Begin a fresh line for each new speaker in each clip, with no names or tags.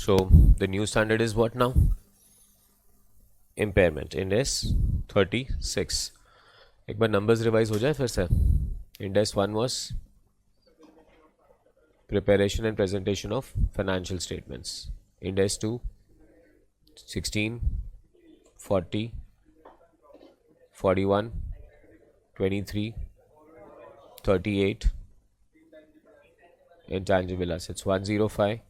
So the new standard is what now? Impairment. Ind AS 36. एक बार numbers revise हो जाए फिर से. Ind AS 1 was preparation and presentation of financial statements. Ind AS 2 16, 40, 41, 23, 38. Intangible assets 105.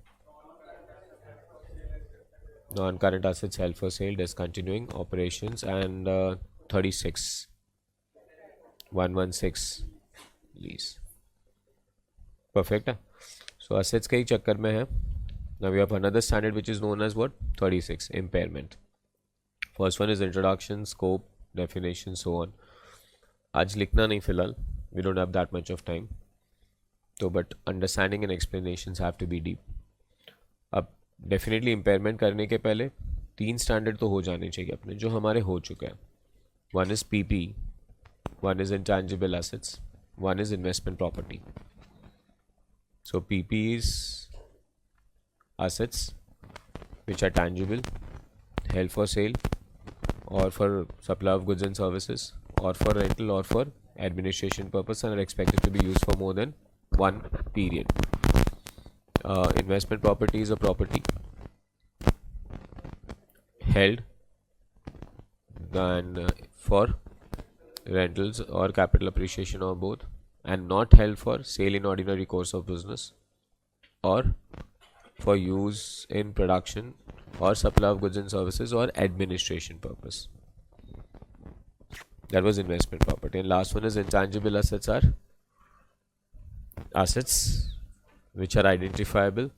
Non-current assets held for sale, discontinuing operations, and 36. 116 lease. Perfect. So assets के ही चक्कर में है. Now we have another standard which is known as what? 36. Impairment. First one is introduction, scope, definition, so on. आज लिखना नहीं फिलहाल. We don't have that much of time. तो but understanding and explanations have to be deep. अब definitely impairment करने के पहले 3 standard तो हो जाने चाहिए अपने, जो हमारे हो चुके हैं. One is PP, one is intangible assets, one is investment property. So PP is assets which are tangible, held for sale, or for supply of goods and services, or for rental, or for administration purpose, and are expected to be used for more than one period. Investment property is a property held and for rentals or capital appreciation or both, and not held for sale in ordinary course of business or for use in production or supply of goods and services or administration purpose. That was investment property. And last one is intangible assets are assets which are identifiable,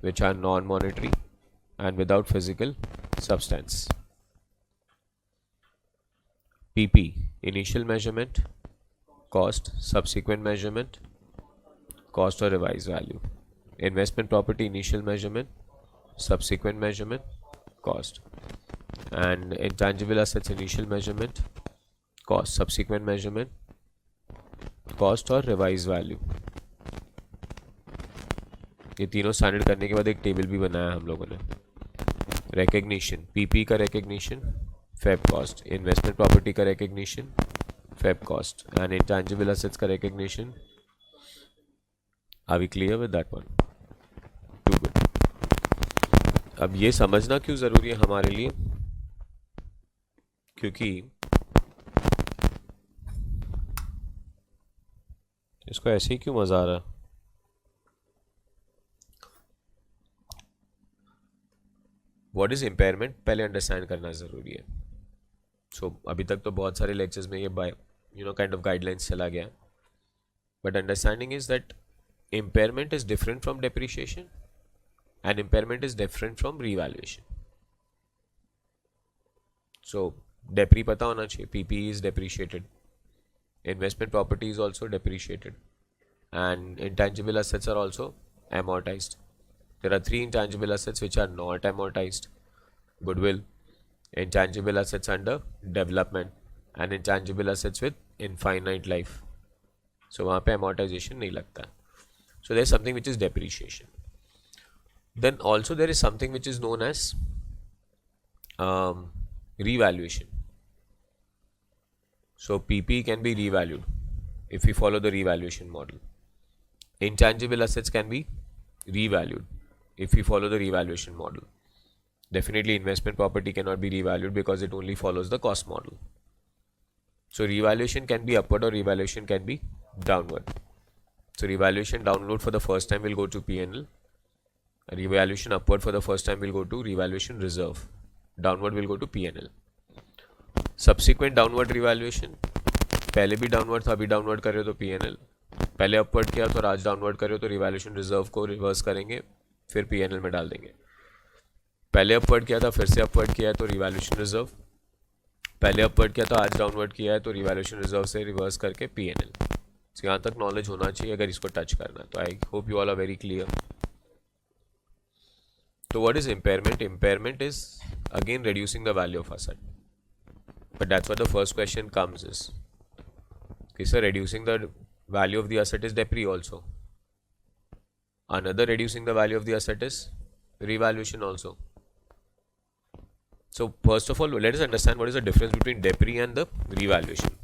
which are non-monetary and without physical substance. PP, initial measurement, cost, subsequent measurement, cost or revised value. Investment property, initial measurement, subsequent measurement, cost. And intangible assets, initial measurement, cost, subsequent measurement, cost और revised value. ये तीनों standard करने के बाद एक table भी बनाया हम लोगों ने. रिकग्निशन, पीपी का recognition, fab cost. Investment property का recognition, fab cost. And intangible assets का recognition. Are we clear with that one? Too good. अब ये समझना क्यों ज़रूरी है हमारे लिए? क्योंकि इसको ऐसे ही क्यों मज़ा आ रहा है? व्हाट इज़ इम्पेयरमेंट पहले अंडरस्टैंड करना ज़रूरी है. सो अभी तक तो बहुत सारे लेक्चर्स में ये बाय काइंड ऑफ गाइडलाइंस चला गया, but understanding is that impairment is different from depreciation and impairment is different from revaluation. So depre pata hona chahiye. PP is depreciated, investment property is also depreciated, and intangible assets are also amortized. There are 3 intangible assets which are not amortized: goodwill, intangible assets under development, and intangible assets with infinite life. So वहाँ पे amortization नहीं लगता. So there is something which is depreciation. Then also there is something which is known as revaluation. So PP can be revalued if we follow the revaluation model. Intangible assets can be revalued if we follow the revaluation model. Definitely investment property cannot be revalued because it only follows the cost model. So revaluation can be upward or revaluation can be downward. So revaluation downward for the first time will go to P&L. Revaluation upward for the first time will go to revaluation reserve. Downward will go to P&L. Subsequent downward revaluation, पहले भी downward था, अभी downward कर रहे हो तो P&L. पहले upward किया तो आज downward कर रहे हो तो revaluation reserve को reverse करेंगे, फिर P&L में डाल देंगे. पहले upward किया था, फिर से upward किया है तो revaluation reserve. पहले upward किया तो आज downward किया है तो revaluation reserve से reverse करके P&L. तो यहाँ तक नॉलेज होना चाहिए अगर इसको टच करना है. तो I hope you all are very clear. तो what is impairment? Impairment is again reducing the value of asset, but that's what the first question comes is, okay sir, reducing the value of the asset is depre also. Another reducing the value of the asset is revaluation also. So first of all, let us understand what is the difference between depre and the revaluation.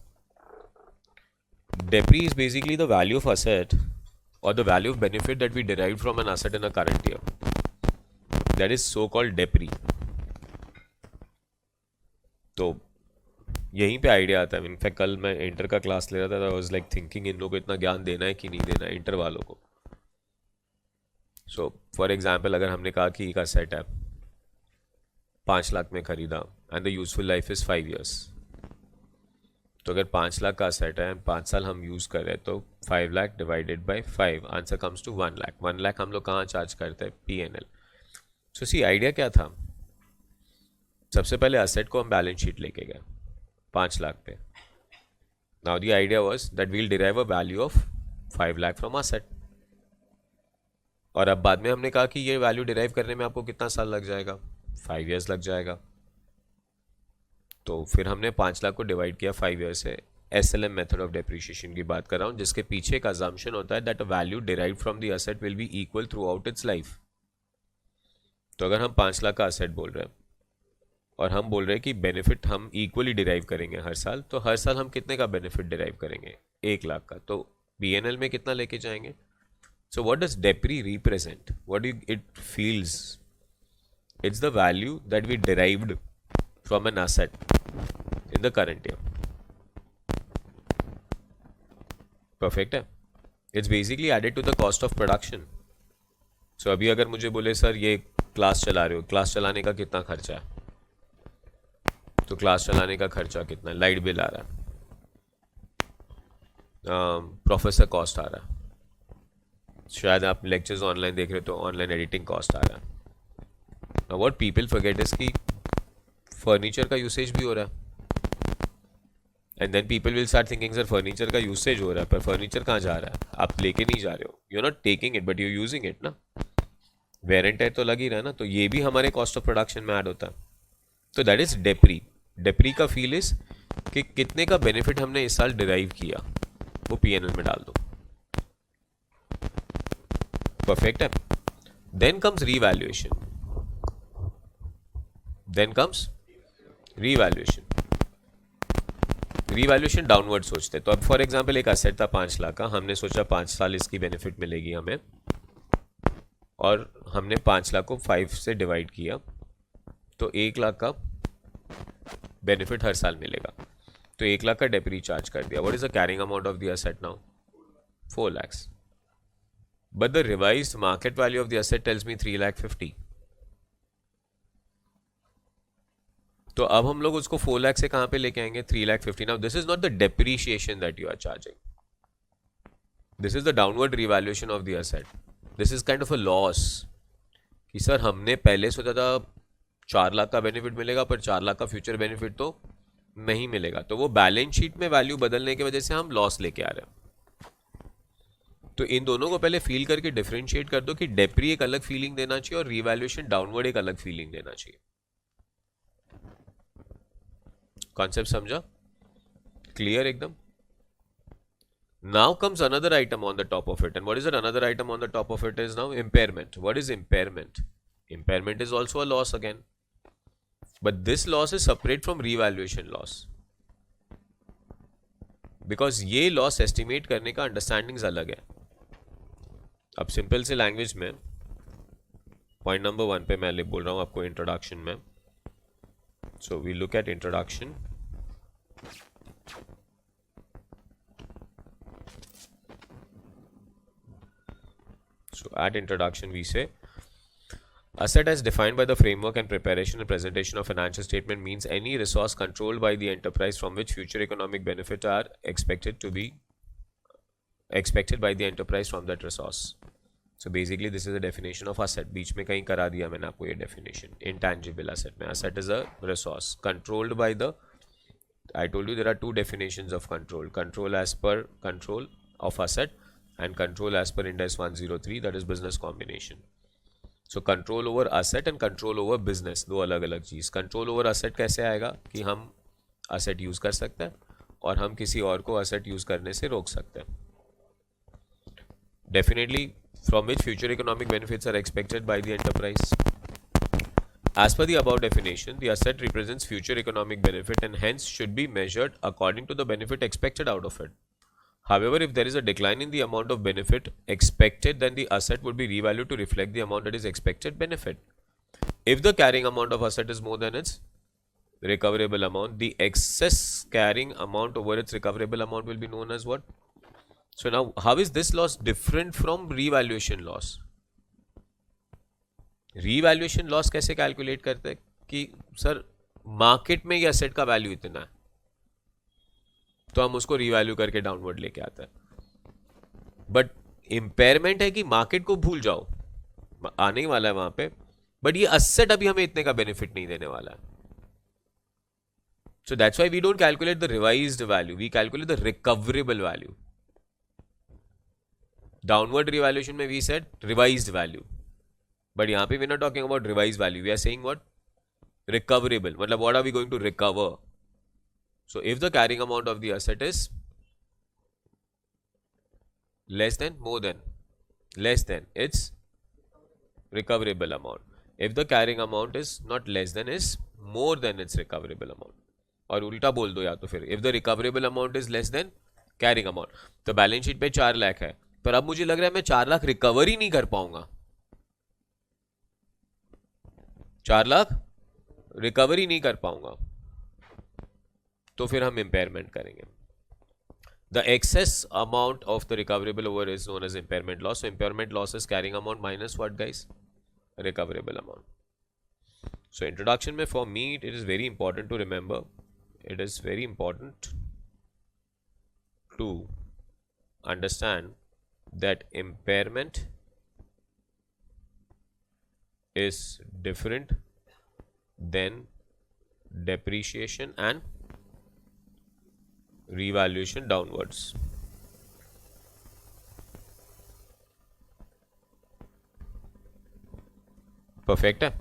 Depre is basically the value of asset or the value of benefit that we derived from an asset in a current year. That is so called depre. तो यहीं पे idea आता है. In fact कल मैं inter का class ले रहा था, I was like thinking in लोगों को इतना ज्ञान देना है कि नहीं देना है इंटर वालों को. सो फॉर एग्जांपल, अगर हमने कहा कि एक असेट है 5 लाख में खरीदा and the useful life is 5 years, तो अगर 5 लाख का असेट है 5 साल हम यूज़ कर रहे हैं तो 5 lakh divided by 5, answer comes to 1 lakh. 1 lakh हम लोग कहाँ चार्ज करते हैं? PNL. सो सी आइडिया क्या था? सबसे पहले असेट को हम बैलेंस शीट लेके गए 5 लाख पे. Now the idea was that we'll derive a value of 5 lakh from asset. और अब बाद में हमने कहा कि ये वैल्यू डिराइव करने में आपको कितना साल लग जाएगा? 5 years लग जाएगा. तो फिर हमने 5 लाख को डिवाइड किया 5 years से. SLM मेथड ऑफ डेप्रिशिएशन की बात कर रहा हूँ, जिसके पीछे एक अजम्पशन होता है that a value derive from the asset will be equal through out it's life. तो अगर हम 5 लाख का असेट बोल रहे हैं और हम बोल रहे हैं कि बेनिफिट हम इक्वली डिराइव करेंगे हर साल, तो हर साल हम कितने का बेनिफिट डिराइव करेंगे? 1 लाख का. तो PNL में कितना लेके जाएंगे? So what does depre represent? What it feels? It's the value that we derived from an asset in the current year. Perfect है. It's basically added to the cost of production. So अभी अगर मुझे बोले sir ये class चला रहे हो, class चलाने का कितना खर्चा है? तो क्लास चलाने का खर्चा कितना है? लाइट बिल आ रहा है, प्रोफेसर कॉस्ट आ रहा है, शायद आप लेक्चर्स ऑनलाइन देख रहे हो तो ऑनलाइन एडिटिंग कॉस्ट आ रहा है. Now what people forget is कि फर्नीचर का यूसेज भी हो रहा है. And then people will start thinking sir furniture का यूसेज हो रहा है, पर फर्नीचर कहाँ जा रहा है? आप लेके नहीं जा रहे हो. You are not taking it but you using it ना. वेरेंट है तो लग ही रहा है ना. तो ये भी हमारे कॉस्ट ऑफ प्रोडक्शन में ऐड होता है. तो दैट इज डेप्री. डेप्री का फील इज कि कितने का बेनिफिट हमने इस साल डिराइव किया, वो PNL में डाल दो. परफेक्ट है. Then comes revaluation. Then comes revaluation. Revaluation downward सोचते. तो अब फॉर एग्जांपल एक असेट था 5 लाख का, हमने सोचा 5 साल इसकी बेनिफिट मिलेगी हमें, और हमने 5 लाख को 5 से डिवाइड किया, तो 1 लाख का बेनिफिट हर साल मिलेगा. तो 1 लाख का डेप्री चार्ज कर दिया. What is the carrying amount of the asset now? 4 lakhs. But the revised market value of the asset tells me 3,50,000. तो अब हम लोग उसको 4 लाख से कहां पे लेके आएंगे? 3,50,000. Now this is not the depreciation that you are charging. This is the downward revaluation of the asset. This is kind of a loss कि सर हमने पहले सोचा था 4 लाख का बेनिफिट मिलेगा, पर 4 लाख का फ्यूचर बेनिफिट तो नहीं मिलेगा. तो वो बैलेंस शीट में वैल्यू बदलने की वजह से हम लॉस लेके आ रहे हैं. तो इन दोनों को पहले फील करके डिफरेंशिएट कर दो कि डेप्री एक अलग फीलिंग देना चाहिए और रिवैल्यूएशन डाउनवर्ड एक अलग फीलिंग देना चाहिए. कॉन्सेप्ट समझा? क्लियर एकदम? Now comes another item on the top of it. And what is that another item on the top of it is now impairment. What is impairment? Impairment is also a loss again. But this loss is separate from revaluation loss. Because ये loss estimate करने का understandings अलग है. अब simple से language में point number 1 पे मैं बोल रहा हूँ आपको इंट्रोडक्शन में. So we look at introduction. So at introduction we say asset as defined by the framework and preparation and presentation of financial statement means any resource controlled by the enterprise from which future economic benefit are expected by the enterprise from that resource. So basically this is the definition of asset. बीच में कहीं करा दिया मैंने आपको ये definition. Intangible asset में asset is a resource controlled by the, I told you there are two definitions of control. Control as per control of asset and control as per Ind AS 103, that is business combination. So control over asset and control over business, दो अलग अलग चीज़. control over asset कैसे आएगा कि हम asset use कर सकते हैं और हम किसी और को asset यूज़ करने से रोक सकते हैं. Definitely from which future economic benefits are expected by the enterprise. As per the above definition, the asset represents future economic benefit and hence should be measured according to the benefit expected out of it. However, if there is a decline in the amount of benefit expected, then the asset would be revalued to reflect the amount that is expected benefit. If the carrying amount of asset is more than its recoverable amount, the excess carrying amount over its recoverable amount will be known as what? So now, how is this loss different from revaluation loss? Revaluation loss कैसे calculate करते हैं कि sir market में ये asset का value इतना है, तो हम उसको रीवैल्यू करके डाउनवर्ड लेके आते हैं. बट इम्पेयरमेंट है कि मार्केट को भूल जाओ, आने ही वाला है वहां पे, बट ये एसेट अभी हमें इतने का बेनिफिट नहीं देने वाला है. So that's why we don't calculate the revised value, we calculate the recoverable value. Downward revaluation में we said revised value, but यहाँ पे we are not talking about revised value, we are saying what? Recoverable. मतलब what are we going to recover? So if the carrying amount of the asset is less than, more than, less than its recoverable amount. If the carrying amount is not less than, is more than its recoverable amount. और उल्टा बोल दो या तो फिर if the recoverable amount is less than carrying amount. तो balance sheet पे 4 लाख है, पर अब मुझे लग रहा है मैं 4 लाख रिकवर ही नहीं कर पाऊंगा. 4 लाख रिकवरी नहीं कर पाऊंगा, तो फिर हम इम्पेयरमेंट करेंगे. The excess amount of the recoverable over is known as impairment loss. Impairment loss is carrying amount minus what guys? Recoverable amount. So introduction में for me it is very important to remember, it is very important to understand that impairment is different than depreciation and revaluation downwards. Perfect है?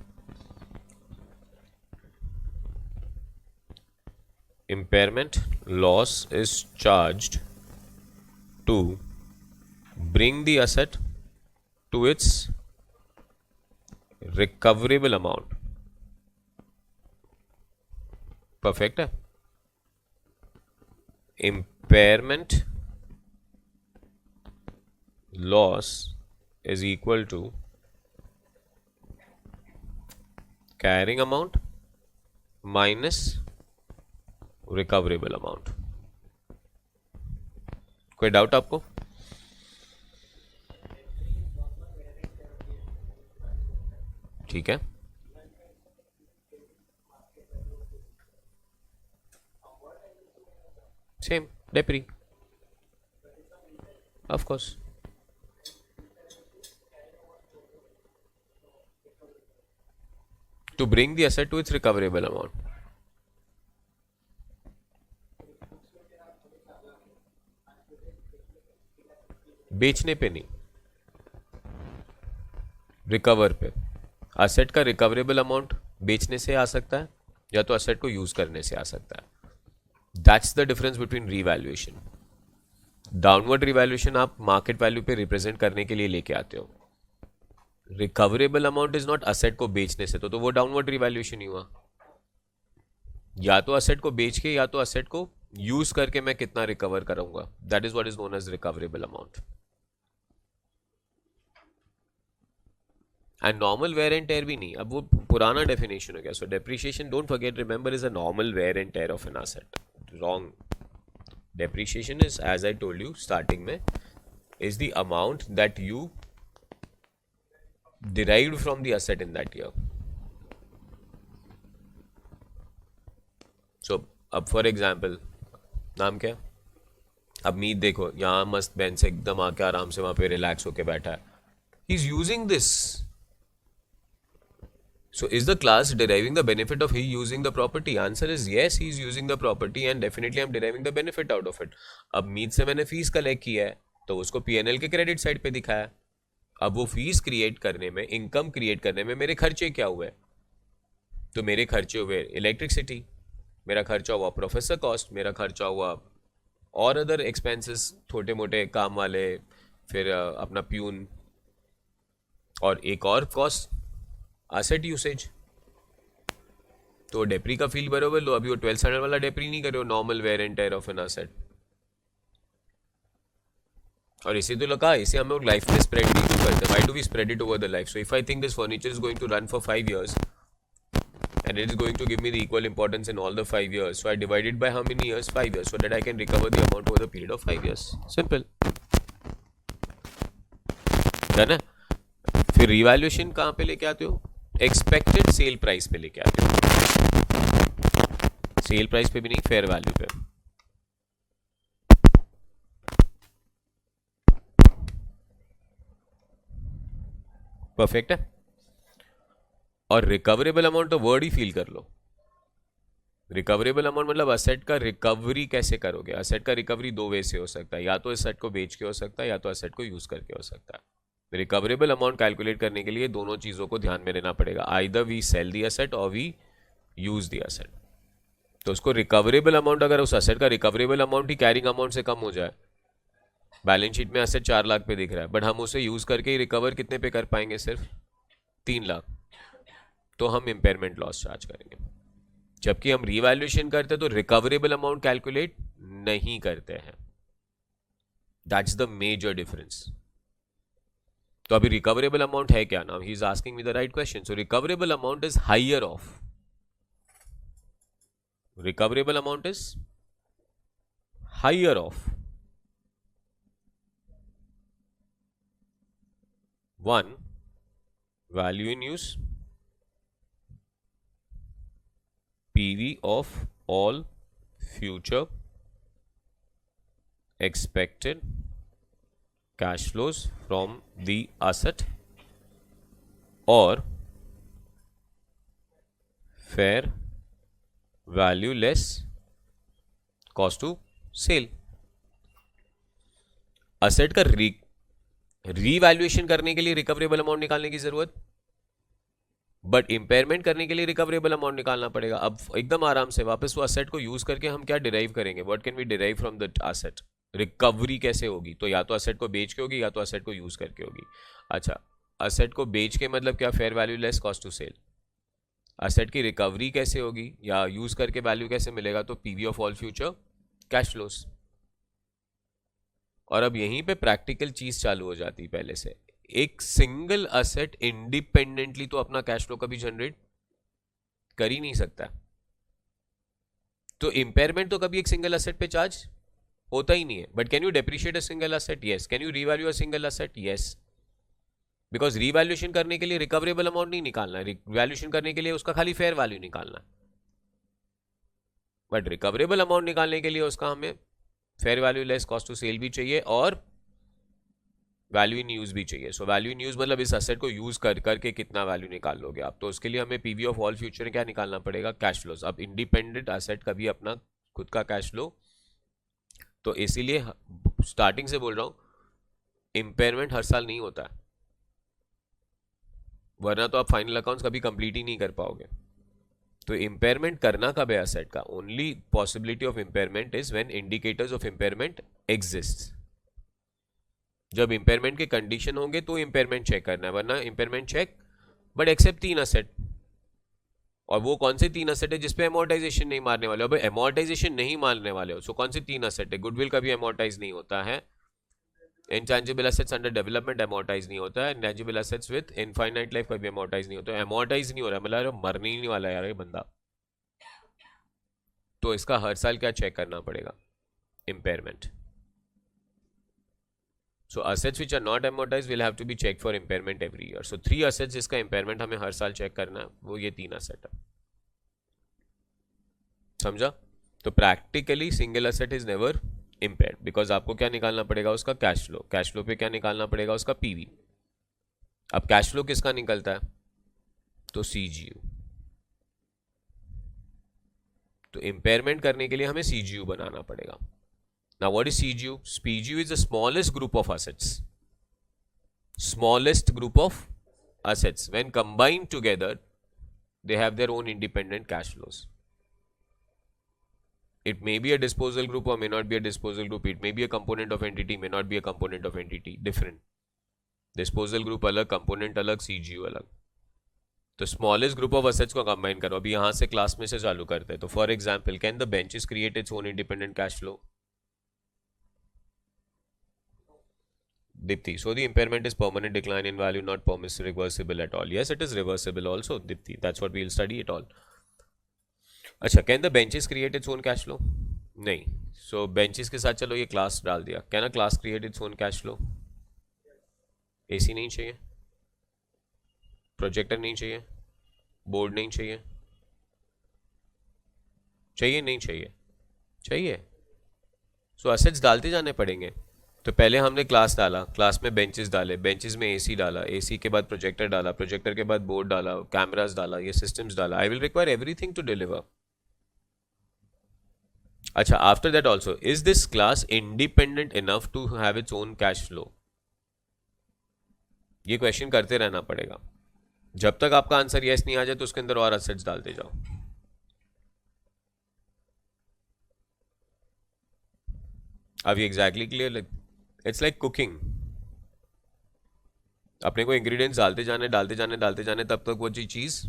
Impairment loss is charged to bring the asset to its recoverable amount. Perfect है? Impairment loss is equal to carrying amount minus recoverable amount. कोई doubt आपको? ठीक है. Same depre of course. To bring the asset to its recoverable amount. बेचने पे नहीं, recover पे. Asset का रिकवरेबल अमाउंट बेचने से आ सकता है या तो असेट को यूज करने से आ सकता है. That's the difference between revaluation. Downward revaluation आप मार्केट वैल्यू पे रिप्रेजेंट करने के लिए लेके आते हो. Recoverable amount is not asset को बेचने से, तो वो डाउनवर्ड रिवैल्यूएशन ही हुआ. या तो असेट को बेच के या तो असेट को यूज करके मैं कितना रिकवर करूंगा, that is what is known as recoverable amount. And normal wear and tear भी नहीं, अब वो पुराना डेफिनेशन हो गया. So depreciation, don't forget, remember, is a normal wear and tear of an asset. Wrong. Depreciation is, as I told you starting में, is the amount that you derived from the asset in that year. So अब for example, नाम क्या? अब मीत देखो, यहाँ मस्त bench से एकदम आके आराम से वहां पे रिलैक्स होके बैठा है. He is using this. So is the class deriving the benefit of he using the property? Answer is yes, he is using the property and definitely I am deriving the benefit out of it. अब मीत से मैंने fees collect किया है तो उसको P&L के credit side पे दिखाया. अब वो फीस क्रिएट करने में, इनकम क्रिएट करने में मेरे खर्चे क्या हुए? तो मेरे खर्चे हुए इलेक्ट्रिसिटी, मेरा खर्चा हुआ प्रोफेसर कॉस्ट, मेरा खर्चा हुआ और अदर एक्सपेंसेस, छोटे मोटे काम वाले, फिर अपना प्यून, और एक और कॉस्ट एसेट यूसेज। तो डेप्री का फील बरोबर लो, अभी वो 12 स्टैंडर्ड वाला डेप्री नहीं करे हो, normal wear and tear of an asset. और इसी तो लगा, इसे हम लोग लाइफ में स्प्रेड नहीं क्यों करते? Why do we spread it over the life? So if I think this furniture is going to run for 5 years and it is going to give me the equal importance in all the 5 years, so I divide it by how many years? 5 years, so that I can recover the amount over the period of 5 years. Simple. Done है? फिर revaluation कहाँ पे लेके आते हो? Expected sale price पे लेके आते हो। सेल प्राइस पे भी नहीं, फेयर वैल्यू पे। परफेक्ट है। और रिकवरेबल अमाउंट तो वर्ड ही फील कर लो। रिकवरेबल अमाउंट मतलब असेट का रिकवरी कैसे करोगे? असेट का रिकवरी दो वे से हो सकता है, या तो असेट को बेच के हो सकता है, या तो असेट को यूज करके हो सकता है। रिकवरेबल अमाउंट कैलकुलेट करने के लिए दोनों चीजों को ध्यान में लेना पड़ेगा, either we sell the asset और वी यूज द असेट। तो उसको रिकवरेबल अमाउंट, अगर उस असेट का रिकवरेबल अमाउंट ही कैरिंग अमाउंट से कम हो जाए, बैलेंस शीट में असेट 4 लाख पे दिख रहा है, बट हम उसे यूज करके ही रिकवर कितने पे कर पाएंगे? सिर्फ 3 लाख, तो हम इंपेयरमेंट लॉस चार्ज करेंगे। जबकि हम रीवैल्यूएशन करते हैं तो रिकवरेबल अमाउंट कैलकुलेट नहीं करते हैं। That's the major difference. तो अभी रिकवरेबल अमाउंट है क्या? Now he is asking me the right question. So recoverable amount is higher of, recoverable amount is higher of 1 value in use PV of all future expected cash flows from the asset or fair value less cost to sell. Asset का revaluation करने के लिए recoverable amount निकालने की जरूरत, but impairment करने के लिए रिकवरेबल अमाउंट निकालना पड़ेगा। अब एकदम आराम से वापस वो असेट को यूज करके हम क्या डिराइव करेंगे? What can we derive from the asset? Recovery कैसे होगी? तो या तो असेट को बेच के होगी, या तो असेट को यूज करके होगी। अच्छा, असेट को बेच के मतलब क्या? Fair value less cost to sell. Asset की रिकवरी कैसे होगी या यूज करके वैल्यू कैसे मिलेगा? तो PV of all future cash flows. और अब यहीं पे प्रैक्टिकल चीज चालू हो जाती है पहले से। एक सिंगल असेट इंडिपेंडेंटली तो अपना कैश फ्लो कभी जनरेट कर ही नहीं सकता, तो इंपेयरमेंट तो कभी एक सिंगल असेट पे चार्ज होता ही नहीं है। But can you depreciate a single asset? Yes. Can you revalue a single asset? Yes. Because revaluation करने के लिए रिकवरेबल अमाउंट नहीं निकालना है, रिवैल्यूएशन करने के लिए उसका खाली फेयर वैल्यू निकालना है। बट रिकवरेबल अमाउंट निकालने के लिए उसका हमें fair value less cost to sell भी चाहिए और वैल्यू इन यूज भी चाहिए। सो वैल्यू इन यूज मतलब इस असेट को यूज करके कितना वैल्यू निकाल लोगे आप। तो उसके लिए हमें पीवी ऑफ ऑल फ्यूचर क्या निकालना पड़ेगा? Cash flows. अब इंडिपेंडेंट असेट का भी अपना खुद का कैश फ्लो, तो इसीलिए स्टार्टिंग से बोल रहा हूं इंपेयरमेंट हर साल नहीं होता है, वरना तो आप फाइनल अकाउंट्स कभी कंप्लीट ही नहीं कर पाओगे। तो इंपेयरमेंट करना कब है असेट का? Only possibility of impairment is when indicators of impairment exist. जब इंपेयरमेंट के कंडीशन होंगे तो इंपेयरमेंट चेक करना है, वरना impairment check but except 3 asset. और वो कौन से 3 असेट है जिसपे अमोर्टाइजेशन नहीं मारने वाले हो? भाई अमोर्टाइजेशन नहीं मारने वाले हो, सो कौन से 3 असेट है? गुडविल कभी अमोर्टाइज नहीं होता है, intangible assets under development amortise नहीं होता है, intangible assets with infinite life कभी अमोर्टाइज नहीं होता है। अमोर्टाइज नहीं हो रहा है मतलब मरने ही नहीं वाला यार ये बंदा। तो इसका हर साल क्या चेक करना पड़ेगा? Impairment. So assets which are not amortized will have to be checked for impairment every year. So 3 assets जिसका impairment हमें हर साल चेक करना है, वो ये 3 asset है। समझा? तो practically single asset is never impaired because आपको क्या निकालना पड़ेगा? उसका कैश फ्लो। कैश फ्लो पे क्या निकालना पड़ेगा? उसका पीवी। अब कैश फ्लो किसका निकलता है? तो सीजीयू। तो इम्पेयरमेंट करने के लिए हमें सीजीयू बनाना पड़ेगा। Now what is CGU? CGU is the smallest group of assets. Smallest group of assets. When combined together, they have their own independent cash flows. It may be a disposal group or may not be a disposal group. It may be a component of entity, may not be a component of entity. Different. Disposal group अलग, component अलग, CGU अलग। तो smallest group of assets को combine करो। अभी यहाँ से class में से चालू करते हैं। तो for example, can the benches create its own independent cash flow? Dipti, so the impairment is permanent decline in value, not permissible reversible at all. Yes, it is reversible also, Dipti. That's what we'll study it all. अच्छा, can the benches create its own cash flow? नहीं. So benches के साथ चलो ये class डाल दिया. Can a class create its own cash flow? AC नहीं चाहिए, प्रोजेक्टर नहीं चाहिए, बोर्ड नहीं चाहिए, चाहिए नहीं चाहिए, चाहिए. सो असेट्स डालते जाने पड़ेंगे. तो पहले हमने क्लास डाला, क्लास में बेंचेस डाले, बेंचेस में एसी डाला, एसी के बाद प्रोजेक्टर डाला, प्रोजेक्टर के बाद बोर्ड डाला, कैमरास डाला, ये सिस्टम्स डाला. I will require everything to deliver. अच्छा, after that also, is this class independent enough to have its own cash flow? ये क्वेश्चन करते रहना पड़ेगा. जब तक आपका आंसर यस नहीं आ जाए तो उसके अंदर और असेट्स डालते जाओ. अब ये exactly clear? It's like cooking. अपने को इंग्रेडिएंट्स डालते जाने डालते जाने डालते जाने तब तक वो चीज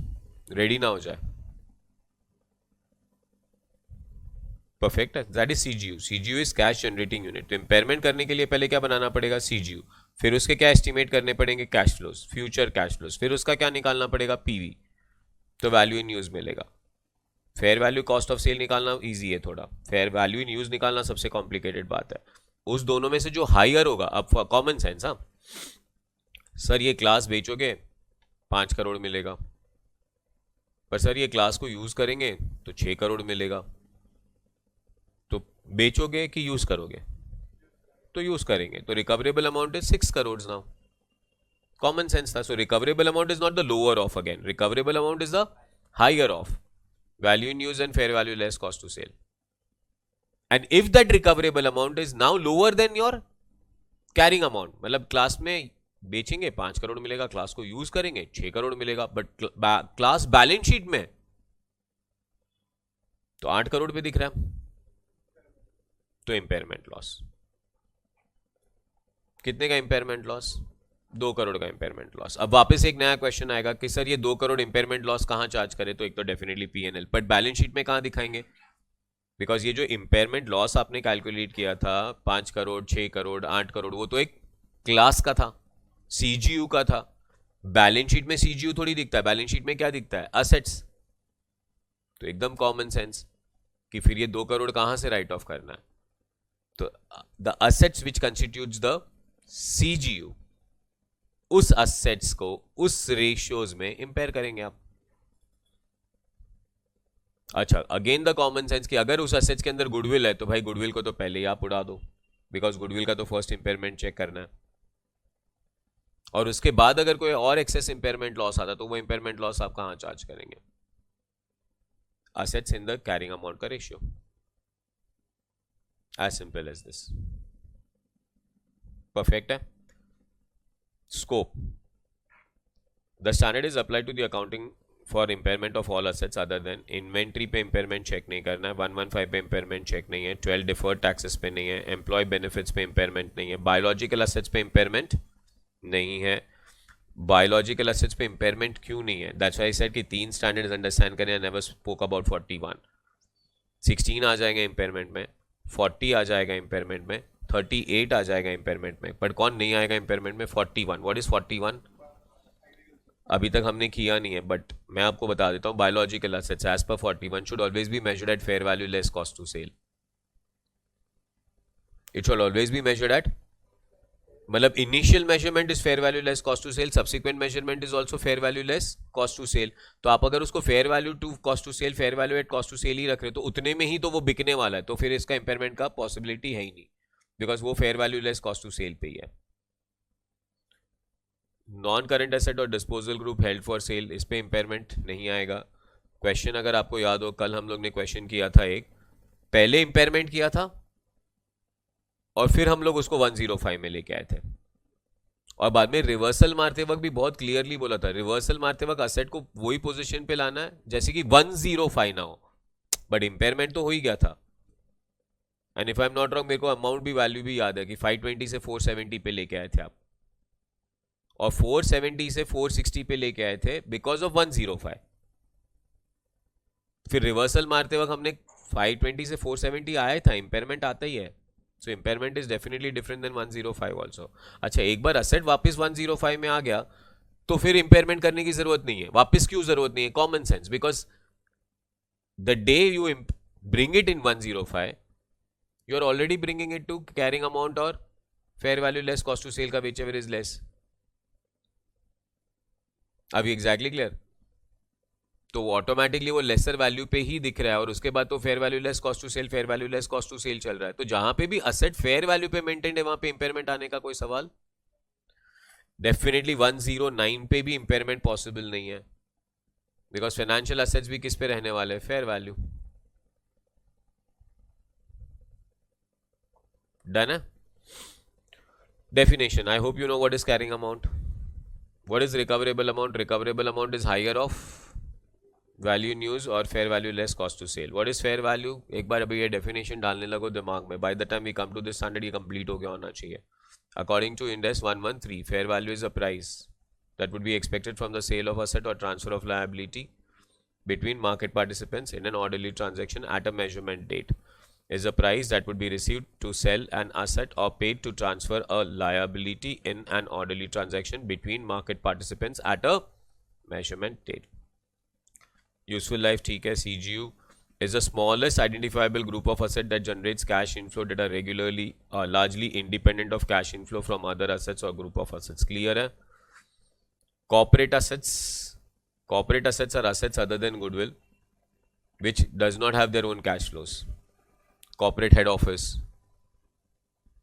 रेडी ना हो जाए. परफेक्ट है. That is CGU. CGU is cash generating unit. तो इंपेयरमेंट करने के लिए पहले क्या बनाना पड़ेगा? सीजीयू. फिर उसके क्या एस्टिमेट करने पड़ेंगे? Cash flows, future cash flows. फिर उसका क्या निकालना पड़ेगा? पीवी. तो वैल्यू इन यूज मिलेगा. Fair value cost of sale निकालना इजी है थोड़ा, फेयर वैल्यू इन यूज निकालना सबसे कॉम्प्लिकेटेड बात है. उस दोनों में से जो हायर होगा, अब कॉमन सेंस. हाँ सर, ये क्लास बेचोगे 5 करोड़ मिलेगा, पर सर ये क्लास को यूज करेंगे तो 6 करोड़ मिलेगा. तो बेचोगे कि यूज करोगे? तो यूज करेंगे. तो recoverable amount is 6 crore now. Common sense था. So recoverable amount is not the lower of, again recoverable amount is the higher of value in use and fair value less cost to sale. And if that recoverable amount is now lower than your carrying amount, मतलब class में बेचेंगे 5 करोड़ मिलेगा, class को use करेंगे 6 करोड़ मिलेगा, but class balance sheet में तो 8 करोड़ पे दिख रहा है. तो इंपेयरमेंट लॉस. कितने का इंपेयरमेंट लॉस? 2 करोड़ का इंपेयरमेंट लॉस. अब वापस एक नया क्वेश्चन आएगा कि सर ये 2 करोड़ इंपेयरमेंट लॉस कहां चार्ज करे? तो एक तो definitely PNL, but balance sheet में कहां दिखाएंगे? बिकॉज ये जो इंपेयरमेंट लॉस आपने कैलकुलेट किया था 5 करोड़, 6 करोड़, 8 करोड़, वो तो एक क्लास का था, सीजीयू का था. बैलेंस शीट में सीजीयू थोड़ी दिखता है. बैलेंस शीट में क्या दिखता है? असेट्स. तो एकदम कॉमन सेंस कि फिर ये 2 करोड़ कहां से राइट ऑफ करना है? तो the assets which constitutes the CGU, उस असेट्स को उस रेशियोज में इंपेयर करेंगे आप. अच्छा, अगेन द कॉमन सेंस कि अगर उस असेट्स के अंदर गुडविल है तो भाई गुडविल को तो पहले ही आप उड़ा दो, बिकॉज गुडविल का तो फर्स्ट इंपेयरमेंट चेक करना है. और उसके बाद अगर कोई और एक्सेस इंपेयरमेंट लॉस आता तो वो इंपेयरमेंट लॉस आप कहां चार्ज करेंगे? Assets in the carrying amount का ratio. As simple as this. Perfect है. Scope. The standard is applied to the accounting for impairment of all assets other than inventory पे impairment check नहीं करना है, 115 पे impairment check नहीं है, 12 deferred taxes पे नहीं है, employee benefits पे impairment नहीं है, biological assets पे impairment नहीं है. biological assets पे impairment क्यों नहीं है? That's why I said कि 3 standards understand करें. I never spoke about 41. 16 आ जाएगा impairment में, 40 आ जाएगा impairment में, 38 आ जाएगा इंपेयरमेंट में, बट कौन नहीं आएगा इंपेयरमेंट में? 41. What is 41? अभी तक हमने किया नहीं है, बट मैं आपको बता देता हूं. Biological assets as per 41 should always be measured at fair value less cost to sell. It should always be measured at, मतलब initial measurement is fair value less cost to sell, subsequent measurement is also fair value less cost to sell. तो आप अगर उसको fair value to cost to sell, fair value at cost to sell ही रख रहे हो तो उतने में ही तो वो बिकने वाला है. तो फिर इसका इंपेयरमेंट का पॉसिबिलिटी है ही नहीं, बिकॉज वो fair value less cost to sell पे ही है. नॉन करंट एसेट और disposal group held for sale, इस पे इंपेयरमेंट नहीं आएगा. क्वेश्चन अगर आपको याद हो, कल हम लोग ने क्वेश्चन किया था एक, पहले इंपेयरमेंट किया था और फिर हम लोग उसको 105 में लेके आए थे, और बाद में रिवर्सल मारते वक्त भी बहुत क्लियरली बोला था, रिवर्सल मारते वक्त असेट को वही पोजीशन पे लाना है जैसे कि 105 ना हो, बट इंपेयरमेंट तो हो ही गया था. And if I am not wrong, मेरे को अमाउंट भी वैल्यू भी याद है कि 520 से 470 पे लेके आए थे आप. और 470 से 460 पे लेके आए थे बिकॉज ऑफ 105. फिर रिवर्सल मारते वक्त हमने 520 से 470 आया था, इंपेयरमेंट आता ही है. So impairment is definitely different than 105 also. अच्छा, एक बार असेट वापस 105 में आ गया तो फिर इंपेयरमेंट करने की जरूरत नहीं है. वापस क्यों जरूरत नहीं है? Common sense. Because the day you bring it in 105, you are already bringing it to carrying amount or fair value less cost to sale का whichever is less. अभी एग्जैक्टली क्लियर. तो ऑटोमेटिकली वो लेसर वैल्यू पे ही दिख रहा है और उसके बाद तो fair value less cost to sell, fair value less cost to sell चल रहा है. तो जहां पे भी असेट फेयर वैल्यू पे मेंटेन है वहां पे इंपेयरमेंट आने का कोई सवाल डेफिनेटली 109 पे भी इंपेयरमेंट पॉसिबल नहीं है. बिकॉज फाइनेंशियल असेट्स भी किस पे रहने वाले हैं? Fair value. डन है. Definition. I hope you know what is carrying amount. What is recoverable amount? Recoverable amount is higher of value in use or fair value less cost to sale. What is fair value? एक बार अभी ये definition डालने लगो दिमाग में. By the time we come to this standard, ये complete हो गया होना चाहिए. According to Ind AS 113, fair value is a price that would be expected from the sale of asset or transfer of liability between market participants in an orderly transaction at a measurement date. Is a price that would be received to sell an asset or paid to transfer a liability in an orderly transaction between market participants at a measurement date. Useful life, ठीक है. CGU is the smallest identifiable group of asset that generates cash inflow that are regularly largely independent of cash inflow from other assets or group of assets. Clear है? Corporate assets. Corporate assets are assets other than goodwill which does not have their own cash flows. Corporate head office.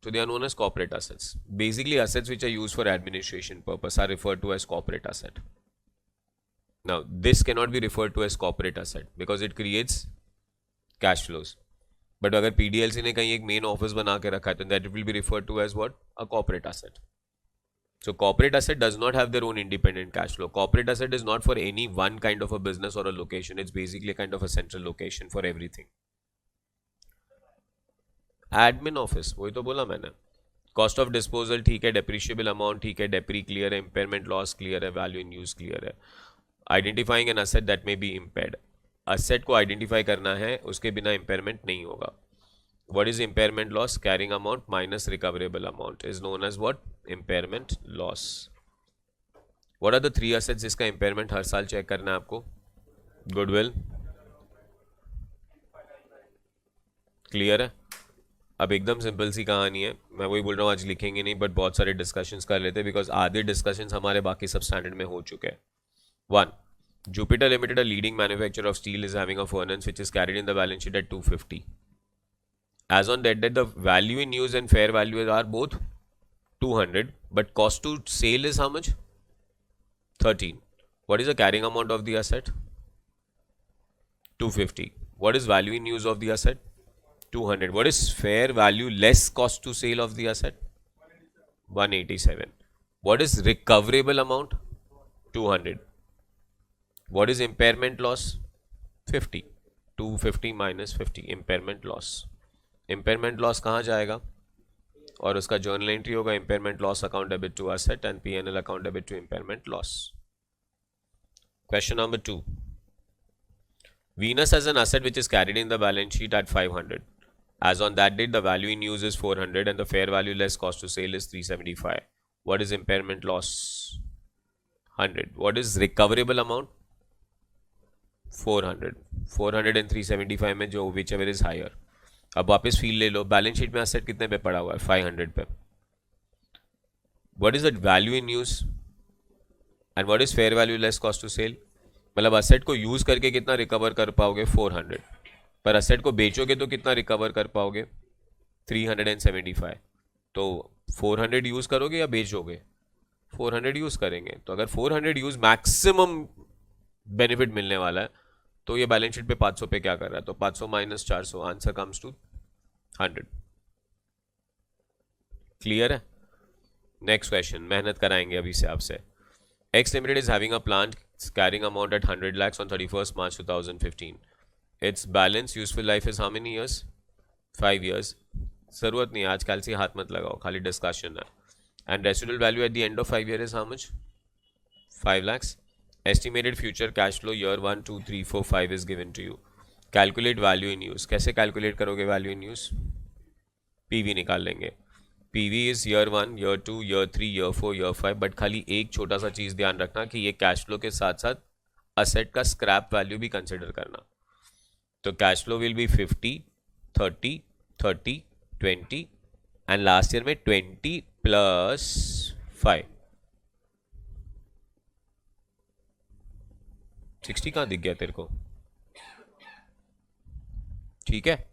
So they are known as corporate assets. Basically, assets which are used for administration purpose are referred to as corporate asset. Now, this cannot be referred to as corporate asset because it creates cash flows. But अगर PDLC ने कहीं एक main office बना के रखा है तो that will be referred to as what? A corporate asset. So corporate asset does not have their own independent cash flow. Corporate asset is not for any one kind of a business or a location. It's basically a kind of a central location for everything. Admin office, वही तो बोला मैंने. Cost of disposal ठीक है, depreciable amount ठीक है, depre clear है, impairment loss clear है, वैल्यू इन यूज क्लियर है. Identifying an asset that may be impaired. Asset को आइडेंटिफाई करना है, उसके बिना इंपेयरमेंट नहीं होगा. What is impairment loss? Carrying amount minus recoverable amount is known as what? Impairment loss. What are the 3 assets जिसका impairment हर साल चेक करना है आपको? गुडविल क्लियर है. अब एकदम सिंपल सी कहानी है, मैं वही बोल रहा हूँ आज लिखेंगे नहीं बट बहुत सारे डिस्कशंस कर लेते हैं बिकॉज आधे डिस्कशंस हमारे बाकी सब स्टैंडर्ड में हो चुके हैं. 1. Jupiter Limited, a leading manufacturer of steel, is having a furnace which is carried in the balance sheet at 250. As on that date, the value in use and fair value are both 200, but cost to sale is how much? 13. What is the carrying amount of the asset? 250. What is value in use of the asset? 200. What is fair value less cost to sale of the asset? 187. What is recoverable amount? 200. What is impairment loss? 50. 250 minus 50 impairment loss. Impairment loss कहाँ जाएगा? और उसका journal entry होगा impairment loss account debit to asset and P&L account debit to impairment loss. Question number 2. Venus has an asset which is carried in the balance sheet at 500. As on that date, the value in use is 400 and the fair value less cost to sale is 375. What is impairment loss? 100. What is recoverable amount? 400. 400 and 375 में जो whichever is higher. अब वापस feel ले लो. Balance sheet में asset कितने पे पड़ा हुआ है? 500 पे. What is the value in use? And what is fair value less cost to sale? मतलब asset को यूज करके कितना रिकवर कर पाओगे? 400. पर असेट को बेचोगे तो कितना रिकवर कर पाओगे? 375. तो 400 यूज करोगे या बेचोगे? 400 यूज करेंगे. तो अगर 400 यूज मैक्सिमम बेनिफिट मिलने वाला है तो ये बैलेंस शीट पे 500 पे क्या कर रहा है? तो 500 minus 400, answer comes to 100. Clear है? नेक्स्ट क्वेश्चन मेहनत कराएंगे अभी से आपसे. X Limited is having a plant carrying amount at 100 lakhs on 31st March 2015. Its balance useful life is how many years? 5 years. जरूरत नहीं है आजकल से हाथ मत लगाओ, खाली डिस्कशन है. and residual value at the end of 5 years is how much? 5 lakhs. Estimated future cash flow year 1, 2, 3, 4, 5 is given to you. Calculate value in use. कैसे calculate करोगे value in use? PV निकाल लेंगे. PV is year 1, year 2, year 3, year 4, year 5. But खाली एक छोटा सा चीज़ ध्यान रखना कि ये कैश फ्लो के साथ साथ असेट का स्क्रैप वैल्यू भी कंसिडर करना. तो cash flow will be 50, 30, 30, 20 and last year में 20 प्लस 5. 60 कहाँ दिख गया तेरे को? ठीक है.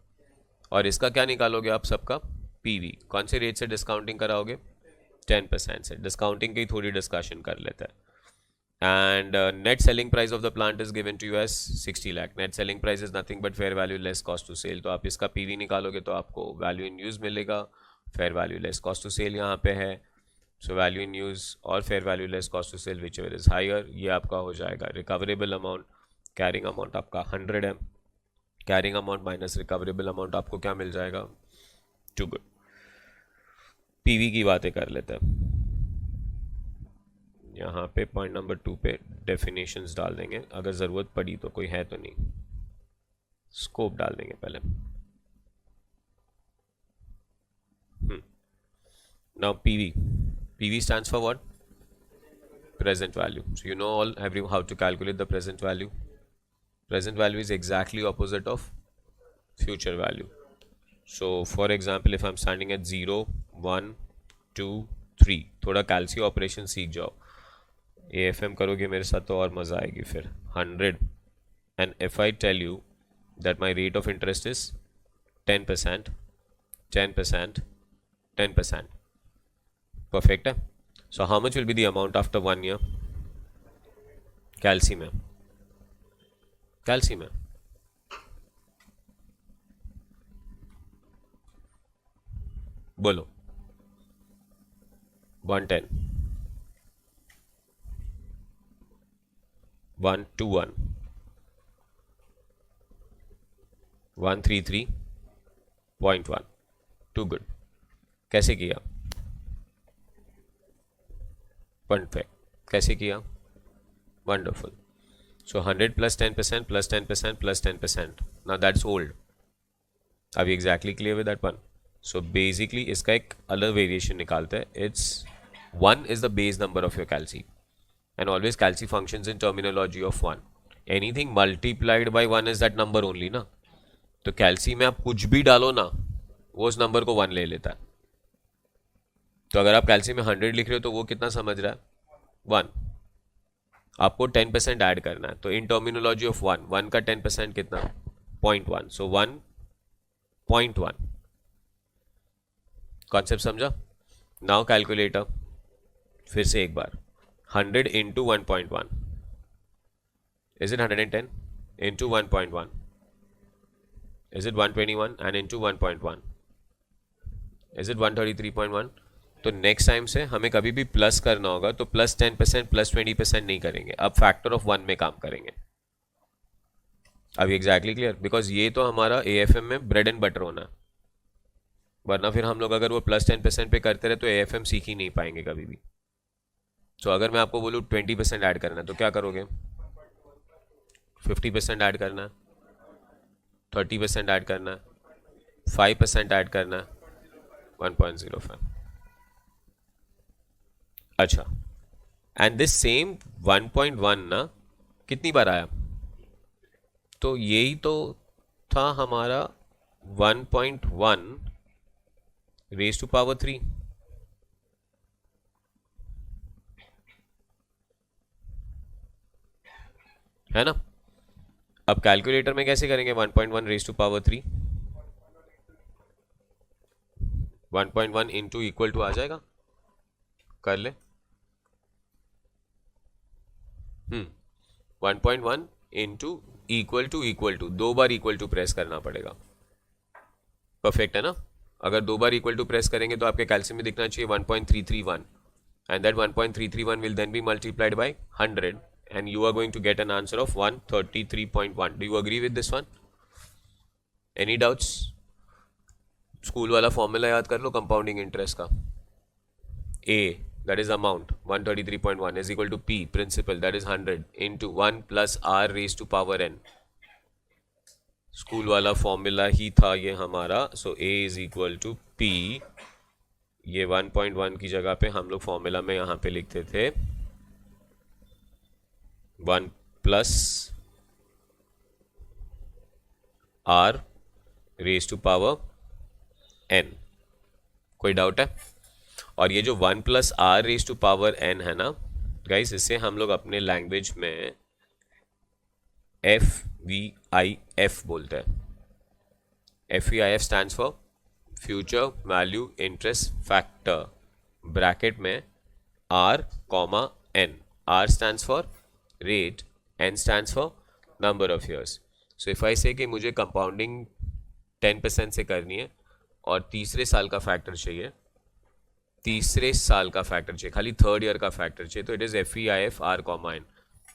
और इसका क्या निकालोगे आप सबका? पीवी. कौन से रेट से डिस्काउंटिंग कराओगे? 10% से. डिस्काउंटिंग की थोड़ी डिस्कशन कर लेते हैं. And net selling price of the plant is given to you as 60 lakh. Net selling price is nothing but fair value less cost to sale. तो आप इसका PV निकालोगे तो आपको value in use मिलेगा. fair value less cost to sale यहाँ पे है. So value in use और fair value less cost to sale whichever is higher, ये आपका हो जाएगा. recoverable amount, carrying amount आपका 100 है. carrying amount minus recoverable amount आपको क्या मिल जाएगा? Too good. PV की बातें कर लेते हैं. यहाँ पे पॉइंट नंबर 2 पे डेफिनेशंस डाल देंगे. अगर ज़रूरत पड़ी तो, कोई है तो नहीं. स्कोप डाल देंगे पहले. Now PV stands for what? Present value. So you know how to calculate the present value. Present value is exactly opposite of future value. So for example, if I'm standing at 0, 1, 2, 3, थोड़ा कैल्सी operation सीख जाओ. AFM करोगे मेरे साथ तो और मज़ा आएगी फिर. 100 and if I tell you that my rate of interest is 10%, 10%, 10%. Perfect है. So how much will be the amount after 1 year? कैल्सी में बोलो. 110, 121, 133.1. Too good. कैसे किया? परफेक्ट. कैसे किया? Wonderful. So 100 plus 10% plus 10% plus 10%. Now that's old. Are we exactly clear with that one? So basically इसका एक अलग वेरिएशन निकालते हैं. It's 1 is the base number of your calci, and always calci functions in terminology of 1. Anything multiplied by 1 is that number only ना. तो calci में आप कुछ भी डालो ना, वो उस नंबर को 1 ले लेता है. तो अगर आप calci में 100 लिख रहे हो तो वो कितना समझ रहा है? 1. आपको 10% ऐड करना है. तो इन टर्मिनोलॉजी ऑफ 1 का 10% कितना? 0.1. सो 1.1. कॉन्सेप्ट समझा? नाउ कैलकुलेटर फिर से एक बार. 100 into 1.1 is it 110? Into 1.1 is it 121? And into 1.1 is it 133.1? तो नेक्स्ट टाइम से हमें कभी भी प्लस करना होगा तो प्लस 10% प्लस 20% नहीं करेंगे. अब फैक्टर ऑफ 1 में काम करेंगे. अब एग्जैक्टली क्लियर? बिकॉज ये तो हमारा AFM में ब्रेड एंड बटर होना है. वरना फिर हम लोग अगर वो प्लस 10% पे करते रहे तो AFM सीख ही नहीं पाएंगे कभी भी. तो अगर मैं आपको बोलूँ 20% ऐड करना है तो क्या करोगे? 50% ऐड करना है, 30% ऐड करना है, 5% ऐड करना है, 1.05. अच्छा. एंड दिस सेम 1.1 ना कितनी बार आया? तो यही तो था हमारा 1.1 रेज टू पावर 3. है ना? अब कैलकुलेटर में कैसे करेंगे? 1.1 raise to power 3. 1.1 into equal to आ जाएगा. कर ले. 1.1 इंटू इक्वल टू 2 बार इक्वल टू प्रेस करना पड़ेगा. परफेक्ट है ना? अगर 2 बार इक्वल टू प्रेस करेंगे तो आपके कैल्शियम में दिखना चाहिए 1.331 and that 1.331 will then be multiplied by 100 and you are going to get an answer of 133.1. Do you agree with this one? Any doubts? School वाला फॉर्मूला याद कर लो कंपाउंडिंग इंटरेस्ट का. A, that is amount 133.1 is equal to P, principal, that is 100 into 1 plus R raised to power n. School वाला formula ही था ये हमारा. So A is equal to P. ये 1.1 की जगह पे हम लोग फॉर्मूला में यहाँ पे लिखते थे 1 plus R raise to power n. कोई डाउट है? और ये जो 1 plus R raise to power n है ना गाइस, इससे हम लोग अपने लैंग्वेज में FVIF बोलते हैं. FVIF stands for future value interest factor. Bracket में R, N. R stands for rate, N stands for number of years. So if आई से कि मुझे कंपाउंडिंग 10% से करनी है और तीसरे साल का फैक्टर चाहिए, खाली थर्ड ईयर का फैक्टर चाहिए, तो it is FVIF R, N.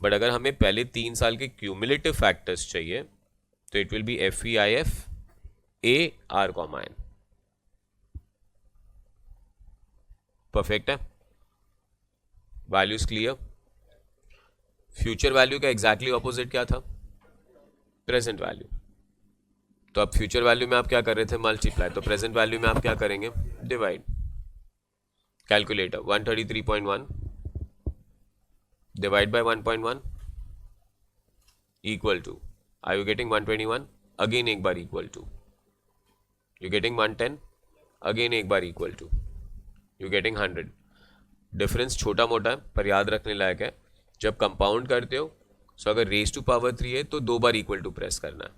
But अगर हमें पहले 3 साल के क्यूमुलेटिव फैक्टर्स चाहिए तो it will be FVIF A R, N. Perfect है? Values clear? फ्यूचर वैल्यू का एग्जैक्टली ऑपोजिट क्या था? Present value. तो अब फ्यूचर वैल्यू में आप क्या कर रहे थे? मल्टीप्लाई. तो प्रेजेंट वैल्यू में आप क्या करेंगे? Divide. Calculator 133.1 divide by 1.1 equal to, are you getting 121? Again एक बार equal to. You getting 110? Again एक बार equal to. You getting 100. Difference छोटा मोटा है पर याद रखने लायक है. जब कंपाउंड करते हो सो अगर रेज टू पावर 3 है तो 2 बार इक्वल टू प्रेस करना है,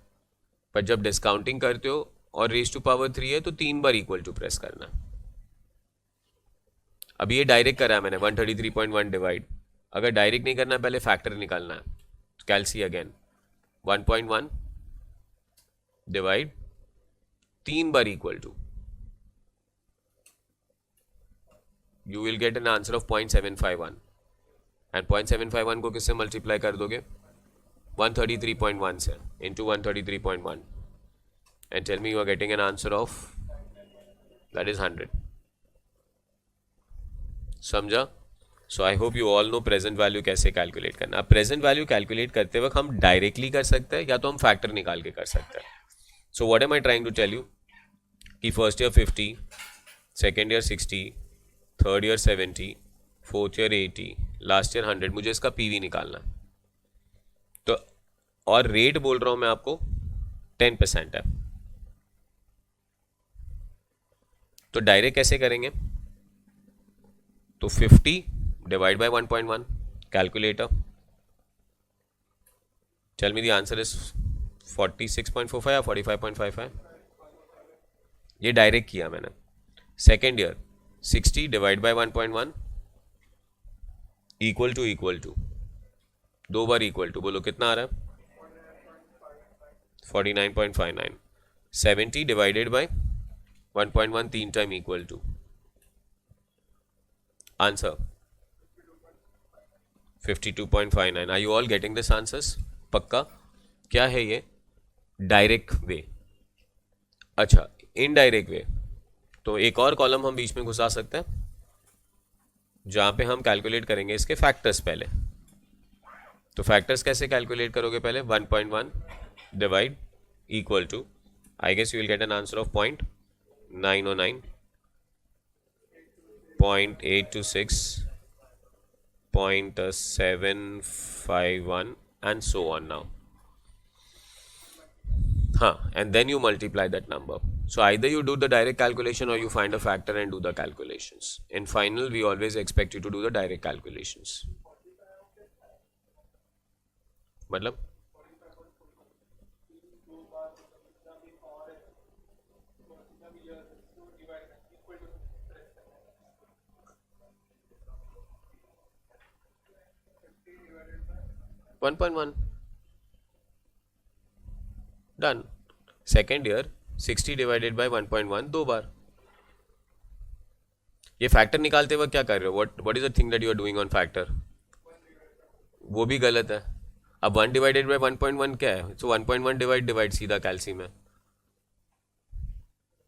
पर जब डिस्काउंटिंग करते हो और रेज टू पावर 3 है तो 3 बार इक्वल टू प्रेस करना है. अभी ये डायरेक्ट करा है मैंने 133.1 डिवाइड. अगर डायरेक्ट नहीं करना, पहले फैक्टर निकालना है. कैलसी अगेन 1.1 डिवाइड 3 बार equal to. You will get an answer of 0.751. And 0.751 को किससे मल्टीप्लाई कर दोगे? 133.1 से into 133.1 and tell me you are getting an answer of that is 100. समझा? So I hope you all know present value कैसे calculate करना. अब present value calculate करते वक्त हम डायरेक्टली कर सकते हैं या तो हम फैक्टर निकाल के कर सकते हैं. So what am I trying to tell you कि first year 50, second year 60, third year 70, fourth year 80, last year 100. मुझे इसका PV निकालना है. तो और रेट बोल रहा हूं मैं आपको 10% है. तो डायरेक्ट कैसे करेंगे? तो 50 divide by 1.1. Calculator tell me the answer is 46.45 या 45.55. ये डायरेक्ट किया मैंने. Second year 60 divide by 1.1 equal to 2 बार इक्वल टू. बोलो कितना आ रहा है? 49.59. 70 divided by 1.1 3 time equal to. Answer 52.59. Are you all getting this answers? पक्का? क्या है ये? Direct way. अच्छा, इनडायरेक्ट वे. तो एक और कॉलम हम बीच में घुसा सकते हैं जहां पे हम कैलकुलेट करेंगे इसके फैक्टर्स पहले. तो फैक्टर्स कैसे कैलकुलेट करोगे? पहले 1.1 divide equal to, I guess you will get an answer of 0.909, 0.826, 0.751 and so on now. And then you multiply that number. So either you do the direct calculation or you find a factor and do the calculations. In final, we always expect you to do the direct calculations. मतलब 1.1 done. Second year 60 divided by 1.1 2 बार. ये factor निकालते वक्त क्या कर रहे हो? What is the thing that you are doing on factor? वो भी गलत है. अब 1 डिवाइडेड बाय 1.1 क्या है? सो 1.1 डिवाइड सीधा कैल्सी में.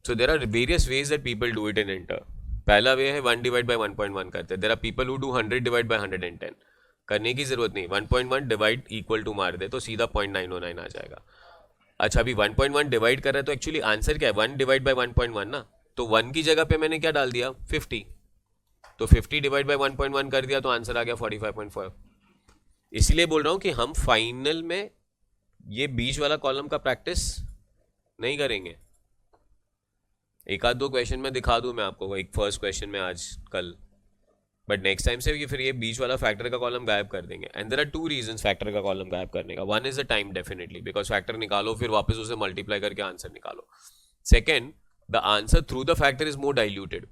So there are various ways that people do it in Inter. पहला वे है 1 डिवाइड बाई 1.1 करते हैं. There are people who do 100 divide by 110. करने की जरूरत नहीं. 1.1 डिवाइड इक्वल टू मार दे तो सीधा 0.909 आ जाएगा. अच्छा, अभी 1.1 डिवाइड कर रहा है तो एक्चुअली आंसर क्या है? 1 डिवाइड बाई 1.1 ना. तो 1 की जगह पे मैंने क्या डाल दिया? 50. तो 50 डिवाइड बाई 1.1 कर दिया तो आंसर आ गया 45.5. इसलिए बोल रहा हूँ कि हम फाइनल में ये बीच वाला कॉलम का प्रैक्टिस नहीं करेंगे. एक आध दो क्वेश्चन में दिखा दूं मैं आपको, एक फर्स्ट क्वेश्चन में आज कल, बट नेक्स्ट टाइम से ये फिर ये बीच वाला फैक्टर का कॉलम गायब कर देंगे. And there are 2 reasons factor का कॉलम गायब करने का. One is the time, definitely, because factor निकालो फिर वापस उसे मल्टीप्लाई करके आंसर निकालो. Second, the answer through the factor is more diluted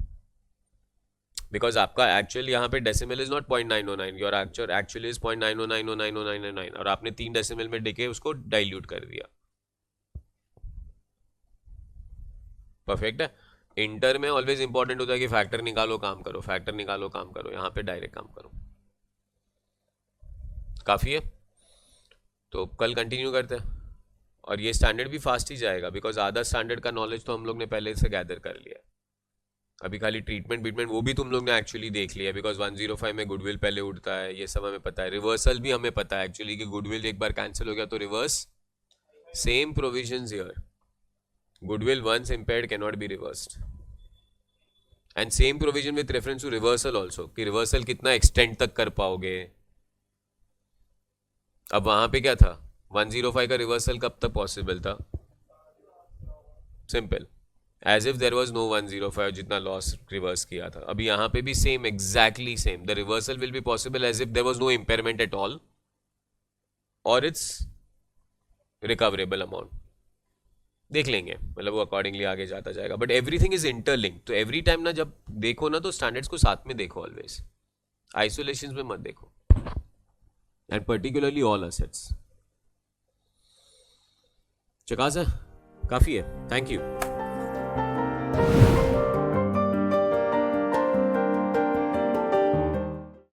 because आपका एक्चुअल यहाँ पे decimal is not 0.909, your actual is 0.9090999 और आपने 3 डेसिमल में डिके उसको डाइल्यूट कर दिया. परफेक्ट है. इंटर में ऑलवेज इंपॉर्टेंट होता है कि फैक्टर निकालो काम करो, फैक्टर निकालो काम करो. यहाँ पे डायरेक्ट काम करो. काफ़ी है. तो कल कंटिन्यू करते हैं. और ये स्टैंडर्ड भी फास्ट ही जाएगा बिकॉज आधा स्टैंडर्ड का नॉलेज तो हम लोग ने पहले से गैदर कर लिया. अभी खाली ट्रीटमेंट वो भी तुम लोग ने एक्चुअली देख लिया बिकॉज 105 में गुडविल पहले उठता है, ये सब हमें पता है. रिवर्सल भी हमें पता है एक्चुअली कि गुडविल एक बार कैंसिल हो गया तो reverse. Same provisions here. Goodwill once impaired cannot be reversed. And same provision with reference to reversal also, कि reversal कितना extend तक कर पाओगे. अब वहां पे क्या था? 105 का reversal कब तक possible था? Simple. As if there was no 105 जितना loss reverse किया था. अभी यहाँ पे भी same, exactly same. The reversal will be possible as if there was no impairment at all, or it's recoverable amount. देख लेंगे, मतलब वो अकॉर्डिंगली आगे जाता जाएगा. But everything is interlink. तो एवरी टाइम ना जब देखो ना तो स्टैंडर्ड्स को साथ में देखो, ऑलवेज आइसोलेशन में मत देखो. And particularly all assets. चकास है, काफी है. Thank you.